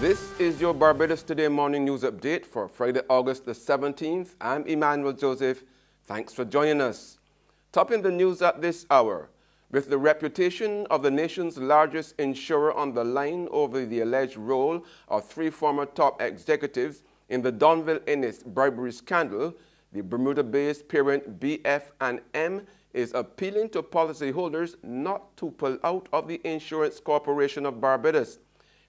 This is your Barbados Today morning news update for Friday, August the 17th. I'm Emmanuel Joseph. Thanks for joining us. Topping the news at this hour, with the reputation of the nation's largest insurer on the line over the alleged role of three former top executives in the Donville Innis bribery scandal, the Bermuda-based parent BF&M is appealing to policyholders not to pull out of the Insurance Corporation of Barbados.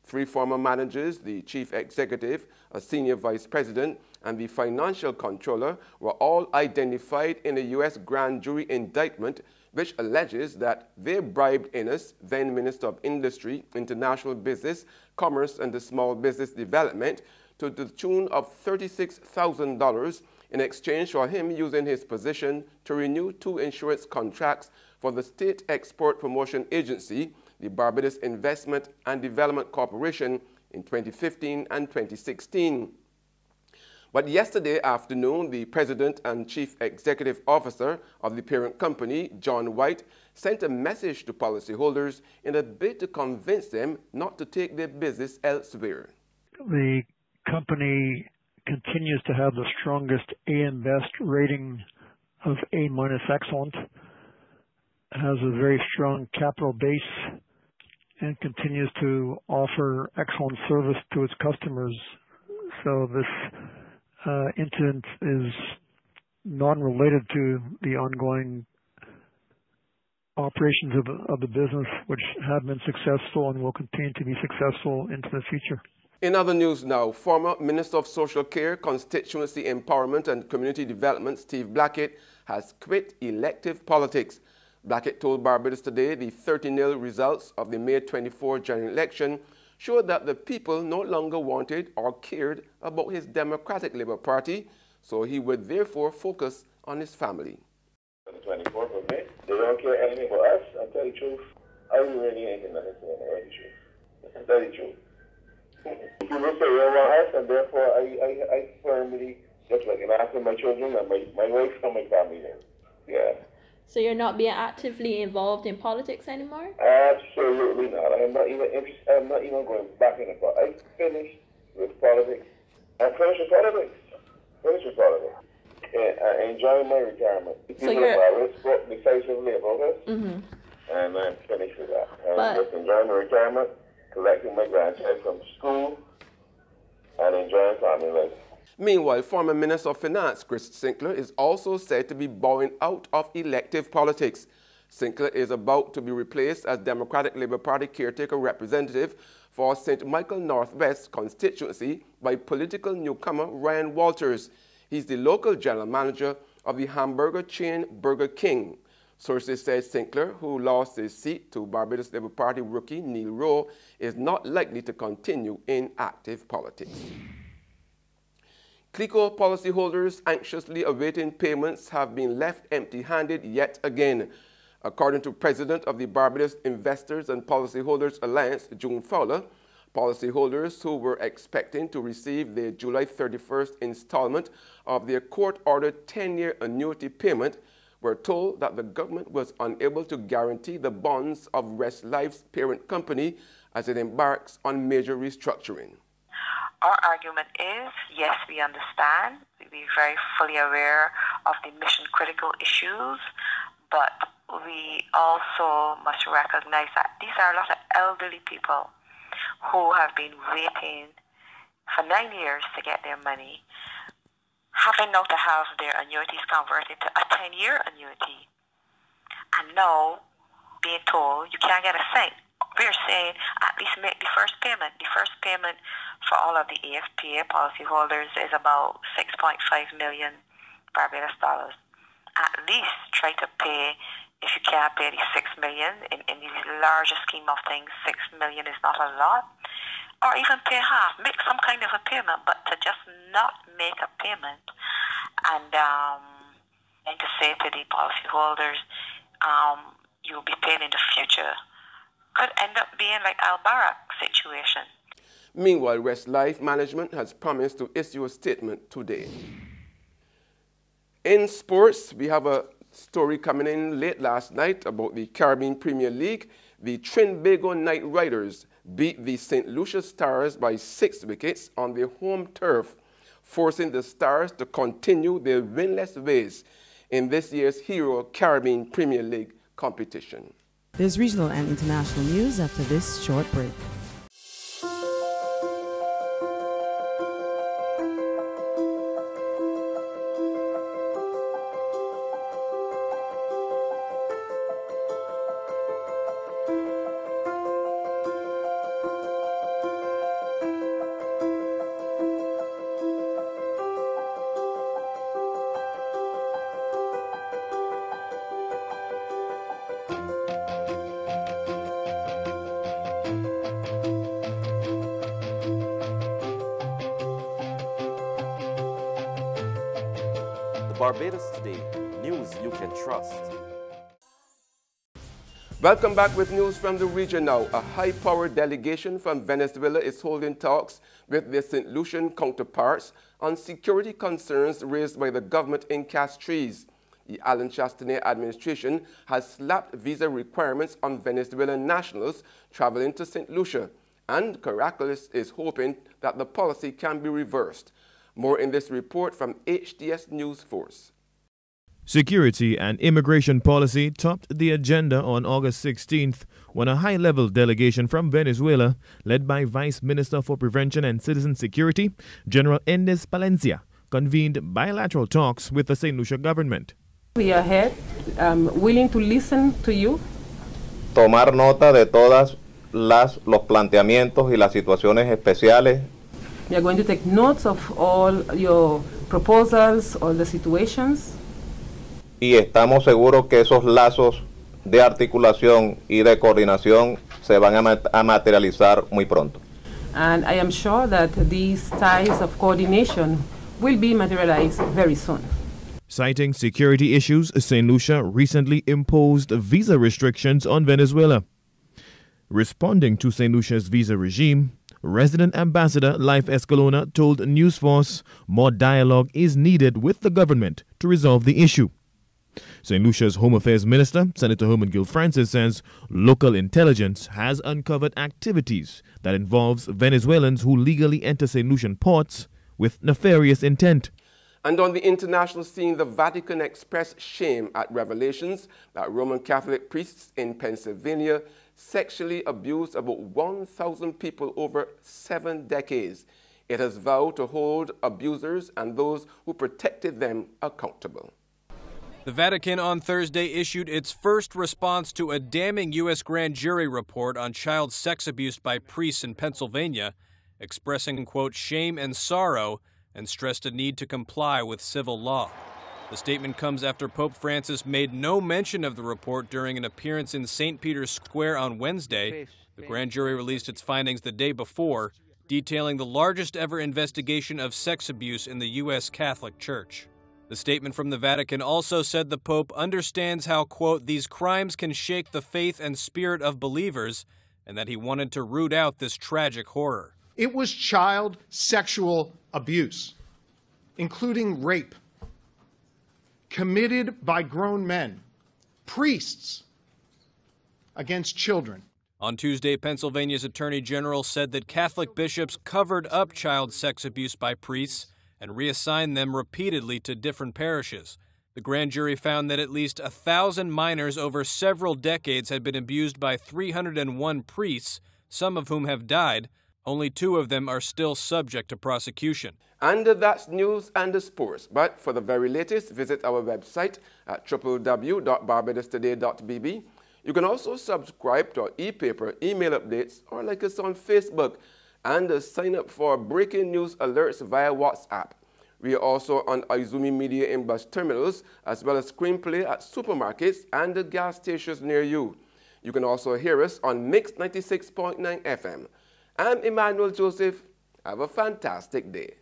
Three former managers, the chief executive, a senior vice president, and the financial controller were all identified in a U.S. grand jury indictment which alleges that they bribed Innis, then Minister of Industry, International Business, Commerce and Small Business Development, to the tune of $36,000 in exchange for him using his position to renew two insurance contracts for the State Export Promotion Agency, the Barbados Investment and Development Corporation, in 2015 and 2016. But yesterday afternoon, the President and Chief Executive Officer of the parent company, John White, sent a message to policyholders in a bid to convince them not to take their business elsewhere. The company continues to have the strongest AM Best rating of A- excellent, has a very strong capital base, and continues to offer excellent service to its customers. So this incident is non-related to the ongoing operations of the business, which have been successful and will continue to be successful into the future. In other news now, former Minister of Social Care, Constituency Empowerment and Community Development, Steve Blackett, has quit elective politics. Blackett told Barbados Today the 30-0 results of the May 24 general election showed that the people no longer wanted or cared about his Democratic Labour Party, so he would therefore focus on his family. On the 24th of May, they don't care anything about us. I'll tell you the truth. I really ain't nothing to say. I'll tell you the truth. People say they don't want us, and therefore I firmly, just like, and after my children and my wife and my family then. Yeah. So you're not being actively involved in politics anymore? Absolutely not. I'm not even interested. I'm not even going back in the politics. I finished with politics. I'm finished with politics. I enjoy my retirement. So you're spoke decisively about us, and I'm finished with that. I'm just enjoying my retirement, collecting my grandchild from school, and enjoying family life. Meanwhile, former Minister of Finance, Chris Sinclair, is also said to be bowing out of elective politics. Sinclair is about to be replaced as Democratic Labour Party caretaker representative for St. Michael Northwest constituency by political newcomer Ryan Walters. He's the local general manager of the hamburger chain Burger King. Sources say Sinclair, who lost his seat to Barbados Labour Party rookie Neil Rowe, is not likely to continue in active politics. CLICO policyholders anxiously awaiting payments have been left empty-handed yet again. According to President of the Barbados Investors and Policyholders Alliance, June Fowler, policyholders who were expecting to receive their July 31st installment of their court-ordered 10-year annuity payment were told that the government was unable to guarantee the bonds of Rest Life's parent company as it embarks on major restructuring. Our argument is, yes, we understand, we're very fully aware of the mission-critical issues, but we also must recognize that these are a lot of elderly people who have been waiting for 9 years to get their money, having now to have their annuities converted to a 10-year annuity, and now being told you can't get a cent. We're saying at least make the first payment. The first payment for all of the AFPA policyholders is about $6.5 million Barbados dollars. At least try to pay, if you can't pay the $6 million, in the larger scheme of things, $6 million is not a lot. Or even pay half, make some kind of a payment, but to just not make a payment and to say to the policyholders, you'll be paid in the future, could end up being like Al-Barak situation. Meanwhile, Rest Life Management has promised to issue a statement today. In sports, we have a story coming in late last night about the Caribbean Premier League, the Trinbago Knight Riders beat the St. Lucia Stars by 6 wickets on their home turf, forcing the Stars to continue their winless ways in this year's Hero Caribbean Premier League competition. There's regional and international news after this short break. Barbados Today, news you can trust. Welcome back with news from the region now. A high-powered delegation from Venezuela is holding talks with their St. Lucian counterparts on security concerns raised by the government in Castries. The Alan Chastanet administration has slapped visa requirements on Venezuelan nationals traveling to St. Lucia, and Caracas is hoping that the policy can be reversed. More in this report from HTS News Force. Security and immigration policy topped the agenda on August 16th when a high-level delegation from Venezuela, led by Vice Minister for Prevention and Citizen Security, General Endes Palencia, convened bilateral talks with the St. Lucia government. We are here, willing to listen to you. Tomar nota de todas los planteamientos y las situaciones especiales. We are going to take notes of all your proposals, all the situations. Y estamos seguros que esos lazos de articulación y de coordinación se van a materializar muy pronto. And I am sure that these ties of coordination will be materialized very soon. Citing security issues, St. Lucia recently imposed visa restrictions on Venezuela. Responding to St. Lucia's visa regime, Resident Ambassador Life Escalona told News Force more dialogue is needed with the government to resolve the issue. St. Lucia's Home Affairs Minister, Senator Herman Gill Francis, says local intelligence has uncovered activities that involves Venezuelans who legally enter St. Lucian ports with nefarious intent. And on the international scene, the Vatican expressed shame at revelations that Roman Catholic priests in Pennsylvania sexually abused about 1,000 people over 7 decades. It has vowed to hold abusers and those who protected them accountable. The Vatican on Thursday issued its first response to a damning U.S. grand jury report on child sex abuse by priests in Pennsylvania, expressing, quote, shame and sorrow, and stressed a need to comply with civil law. The statement comes after Pope Francis made no mention of the report during an appearance in St. Peter's Square on Wednesday. The grand jury released its findings the day before, detailing the largest ever investigation of sex abuse in the U.S. Catholic Church. The statement from the Vatican also said the Pope understands how, quote, these crimes can shake the faith and spirit of believers, and that he wanted to root out this tragic horror. It was child sexual abuse, including rape, committed by grown men, priests, against children. On Tuesday, Pennsylvania's Attorney General said that Catholic bishops covered up child sex abuse by priests and reassigned them repeatedly to different parishes. The grand jury found that at least 1,000 minors over several decades had been abused by 301 priests, some of whom have died. Only 2 of them are still subject to prosecution. And that's news and sports. But for the very latest, visit our website at www.barbadostoday.bb. You can also subscribe to our e-paper, email updates, or like us on Facebook, and sign up for breaking news alerts via WhatsApp. We are also on Izumi Media in bus terminals, as well as screenplay at supermarkets and the gas stations near you. You can also hear us on Mix 96.9 FM. I'm Emmanuel Joseph. Have a fantastic day.